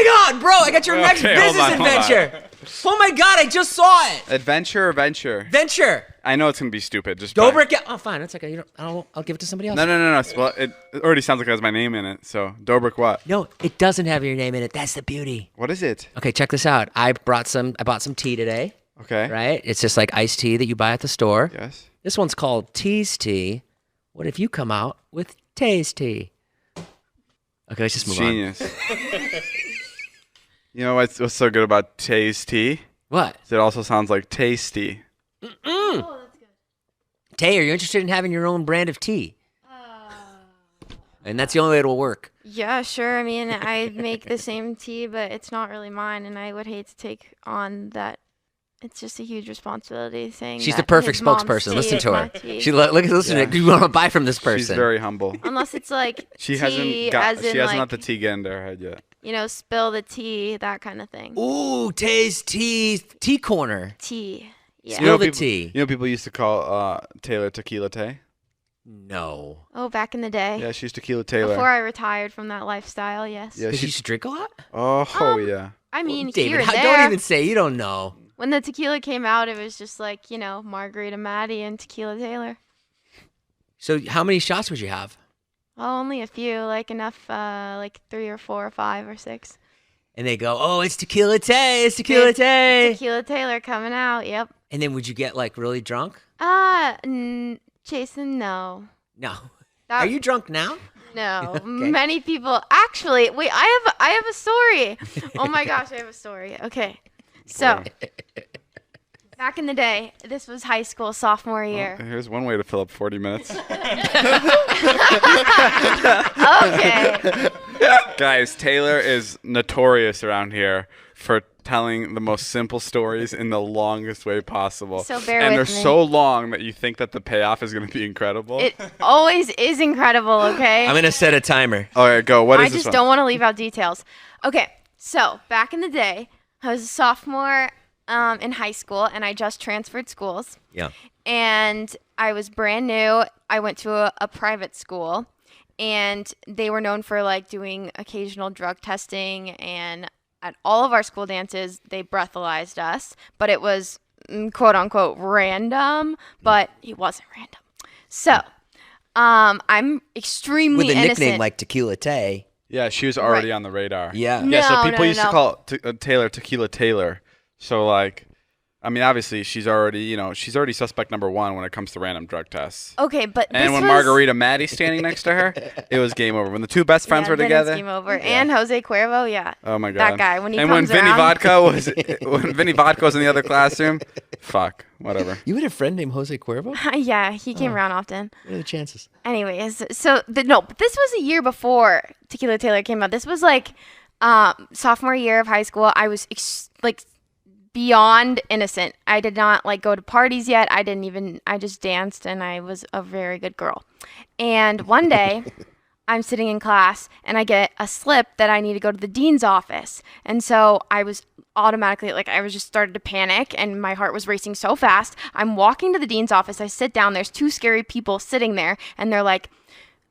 my God, bro! I got your next business adventure. Oh my God, I just saw it. Adventure or venture? Venture. I know it's gonna be stupid. Just Dobrik. Oh, fine. That's okay. I'll give it to somebody else. No. Well, it already sounds like it has my name in it. So Dobrik, what? No, it doesn't have your name in it. That's the beauty. What is it? Okay, check this out. I bought some tea today. Okay. Right? It's just like iced tea that you buy at the store. Yes. This one's called Tea's Tea. What if you come out with Tay's Tea? Okay, let's just move Genius. You know what's so good about Tay's tea? What? It also sounds like tasty. Oh, that's good. Tay, are you interested in having your own brand of tea? And that's the only way it'll work. Yeah, sure. I mean, I make the same tea, but it's not really mine, and I would hate to take on that. It's just a huge responsibility saying She's that the perfect his mom's spokesperson. tea Listen is to my her. tea. Listen to her. You want to buy from this person. She's very humble. Unless it's like She tea, hasn't as in like, let the tea get into her head yet. you know, spill the tea, that kind of thing. Ooh, Tay's Tea Corner. Tea. Yeah. Spill the tea. You know people used to call Taylor Tequila Tay? No. Oh, back in the day. Yeah, she's Tequila Taylor. Before I retired from that lifestyle, yes. Yeah, Did you used to drink a lot? Oh, yeah. I mean, David, here and there. don't even say you don't know. When the tequila came out, it was just like, you know, Margarita Maddie and Tequila Taylor. So how many shots would you have? Oh, only a few, like enough, like 3 or 4 or 5 or 6. And they go, oh, it's Tequila Tay, it's Tequila Tay. Tequila Taylor coming out, yep. And then would you get like really drunk? Jason, no. No. That- Are you drunk now? No. Okay. Many people, actually, wait, I have a story. Oh my gosh, I have a story. Okay. So, back in the day, this was high school, sophomore year. Well, here's one way to fill up 40 minutes. Okay. Guys, Taylor is notorious around here for telling the most simple stories in the longest way possible. So bear and with they're me. so long that you think that the payoff is going to be incredible. It always is incredible, okay? I'm going to set a timer. All right, go. What is I this just one? don't want to leave out details. Okay, so back in the day, I was a sophomore in high school, and I just transferred schools. Yeah. And I was brand new. I went to a private school, and they were known for like doing occasional drug testing. And at all of our school dances, they breathalyzed us, but it was quote unquote random, but it wasn't random. So I'm extremely With a innocent. nickname like Tequila Tay. Yeah, she was already Right. on the radar. Yeah. No, Yeah, so people no, used to no. call Taylor Tequila Taylor. So, like, I mean, obviously, she's already suspect number 1 when it comes to random drug tests. Okay, but And this when was... Margarita Maddie's standing next to her, it was game over. When the two best friends were then it's together. game over. And Jose Cuervo, yeah. Oh my god. That guy, when he and comes when Vinny around. Vodka was in the other classroom, fuck, whatever. You had a friend named Jose Cuervo? Yeah, he came around often. What are the chances? Anyways, so but this was a year before Tequila Taylor came out. This was like sophomore year of high school. I was beyond innocent. I did not like go to parties yet. I just danced, and I was a very good girl. And one day I'm sitting in class and I get a slip that I need to go to the dean's office. And so I was automatically I was just started to panic, and my heart was racing so fast. I'm walking to the dean's office. I sit down. There's 2 scary people sitting there, and they're like,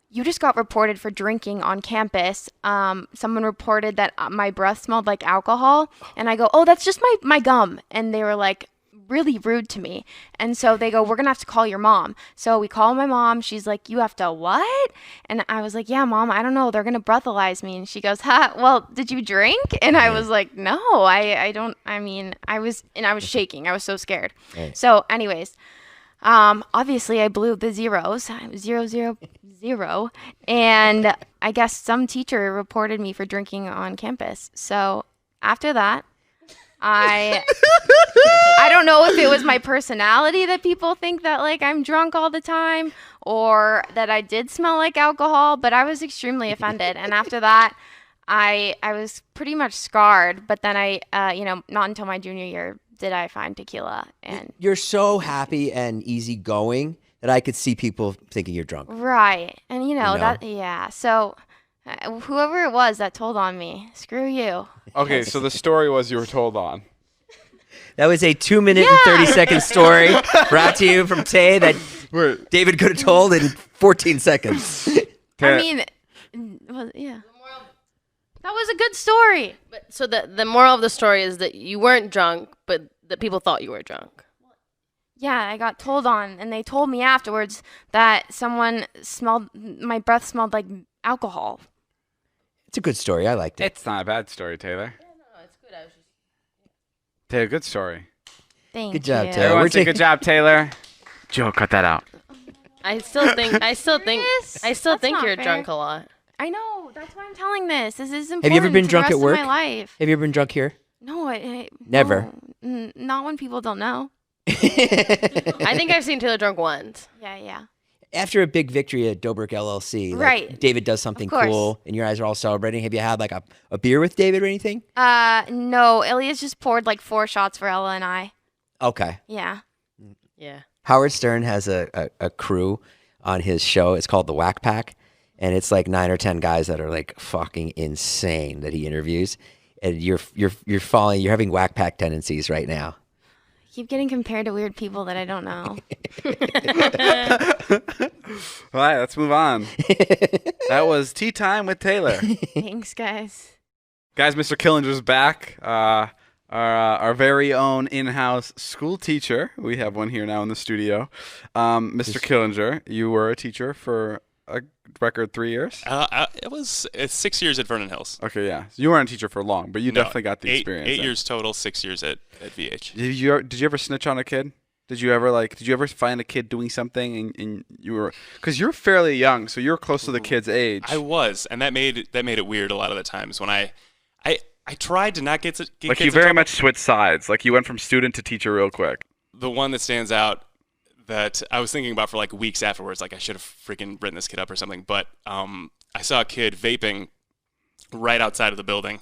"You just got reported for drinking on campus. Someone reported that my breath smelled like alcohol." And I go, "Oh, that's just my gum." And they were like really rude to me. And so they go, "We're going to have to call your mom." So we call my mom. She's like, "You have to what?" And I was like, "Yeah, Mom, I don't know. They're going to breathalyze me." And she goes, "Well, did you drink?" And I was like, "No, I don't. I mean, I was shaking. I was so scared." Right. So anyways, obviously I blew the zeros. I was 0, 0, 0. And I guess some teacher reported me for drinking on campus. So after that, I don't know if it was my personality that people think that like I'm drunk all the time, or that I did smell like alcohol, but I was extremely offended. And after that, I was pretty much scarred. But then I, not until my junior year did I find tequila. And You're so happy and easygoing that I could see people thinking you're drunk. right. And know? that, yeah. So whoever it was that told on me, screw you. Okay, so the story was you were told on. That was a 2-minute and 30-second story brought to you from Tay that Wait, David could have told in 14 seconds. I mean, well, yeah. That was a good story. But so the moral of the story is that you weren't drunk, but that people thought you were drunk. Yeah, I got told on, and they told me afterwards that my breath smelled like alcohol. It's a good story. I liked it. It's not a bad story, Taylor. No, it's good. I was just... Taylor, good story. Thank Good job, you. Taylor. Everyone We're say good job, Taylor. Joe, cut that out. I still think That's you're not drunk fair. a lot. I know. That's why I'm telling this. This is important. Have you ever been to the drunk rest at work? Of my life. Have you ever been drunk here? No, Never. no, not when people don't know. I think I've seen Taylor drunk once. Yeah. After a big victory at Dobrik LLC, like Right. David does something Of course. cool, and your eyes are all celebrating. Have you had like a beer with David or anything? No. Ilya's just poured like 4 shots for Ella and I. Okay. Yeah. Yeah. Howard Stern has a crew on his show. It's called the Whack Pack, and it's like 9 or 10 guys that are like fucking insane that he interviews. And you're having Whack Pack tendencies right now. I keep getting compared to weird people that I don't know. All right, let's move on. That was Tea Time with Taylor. Thanks, guys. Guys, Mr. Killinger's back. Our very own in-house school teacher. We have one here now in the studio. Mr. Killinger, you were a teacher for a record 3 years? It's 6 years at Vernon Hills. Okay, yeah. So you weren't a teacher for long, but you definitely got the experience. 8 then. years total, 6 years at VH. Did you ever snitch on a kid? Did you ever find a kid doing something and you were, because you're fairly young, so you're close to the kid's age. I was, and that made it weird a lot of the times when I tried to not get like kids you in very trouble. much switched sides. Like you went from student to teacher real quick. The one that stands out that I was thinking about for like weeks afterwards, like I should have freaking written this kid up or something. But I saw a kid vaping right outside of the building,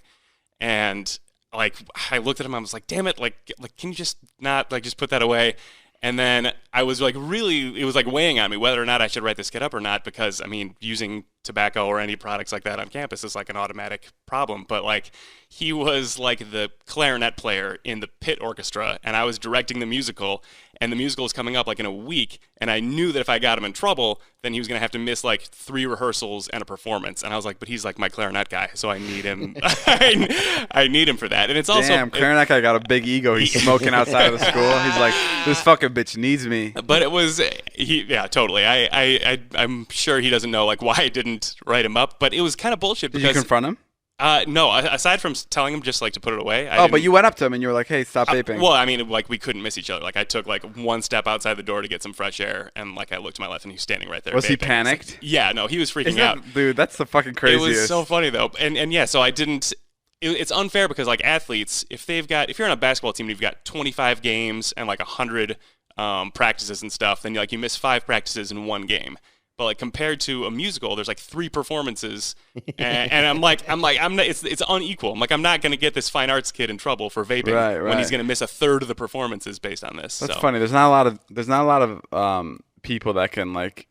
and like I looked at him, I was like, "Damn it! Like can you just not like just put that away?" And then I was like, really, it was like weighing on me whether or not I should write this kid up or not, because I mean, using tobacco or any products like that on campus is like an automatic problem. But like, he was like the clarinet player in the pit orchestra, and I was directing the musical, and the musical is coming up like in a week, and I knew that if I got him in trouble, then he was gonna have to miss like 3 rehearsals and a performance. And I was like, but he's like my clarinet guy, so I need him. I need him for that. And it's also Damn, clarinet guy got a big ego. He's smoking outside of the school. He's like, this fucking bitch needs me. But it was yeah, totally. I'm sure he doesn't know like why I didn't write him up, but it was kind of bullshit. Did because, you confront him? No, aside from telling him just like to put it away. But you went up to him and you were like, hey, stop vaping. Well, I mean, like we couldn't miss each other. Like I took like one step outside the door to get some fresh air, and like I looked to my left and he was standing right there. Was he vaping. panicked? Yeah, no, he was freaking out. Dude, that's the fucking craziest. It was so funny though, and yeah, so I didn't. It's unfair because like athletes, if you're on a basketball team and you've got 25 games and like 100 practices and stuff, then you miss 5 practices in 1 game. But like compared to a musical, there's like 3 performances, and I'm not. It's unequal. I'm like, I'm not gonna get this fine arts kid in trouble for vaping when he's gonna miss a third of the performances based on this. That's funny. There's not a lot of people that can like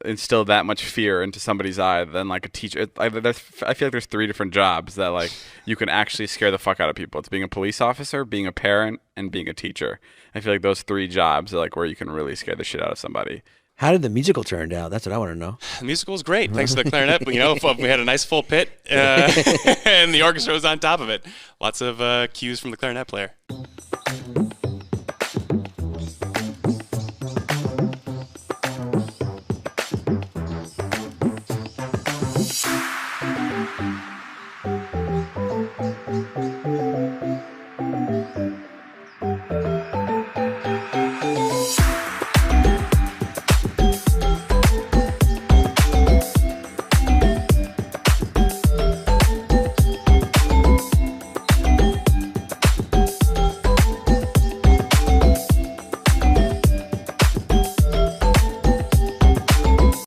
instill that much fear into somebody's eye than like a teacher. I feel like there's 3 different jobs that like you can actually scare the fuck out of people. It's being a police officer, being a parent, and being a teacher. I feel like those 3 jobs are like where you can really scare the shit out of somebody. How did the musical turn out? That's what I want to know. The musical was great, thanks to the clarinet. But, we had a nice full pit, and the orchestra was on top of it. Lots of cues from the clarinet player.